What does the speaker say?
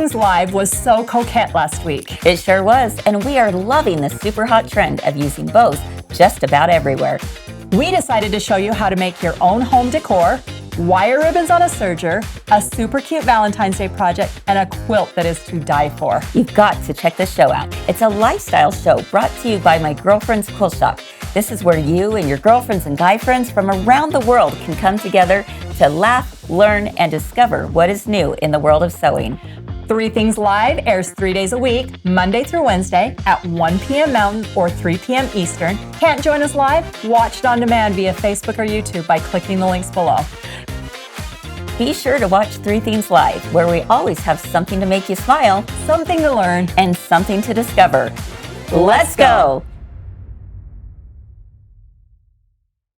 Things Live was so coquette last week. It sure was, and we are loving the super hot trend of using bows just about everywhere. We decided to show you how to make your own home decor, wire ribbons on a serger, a super cute Valentine's Day project, and a quilt that is to die for. You've got to check this show out. It's a lifestyle show brought to you by my girlfriend's quilt shop. This is where you and your girlfriends and guy friends from around the world can come together to laugh, learn, and discover what is new in the world of sewing. 3 Things Live airs 3 days a week, Monday through Wednesday at 1 p.m. Mountain or 3 p.m. Eastern. Can't join us live? Watch it on demand via Facebook or YouTube by clicking the links below. Be sure to watch 3 Things Live, where we always have something to make you smile, Something to learn, and something to discover. Let's go!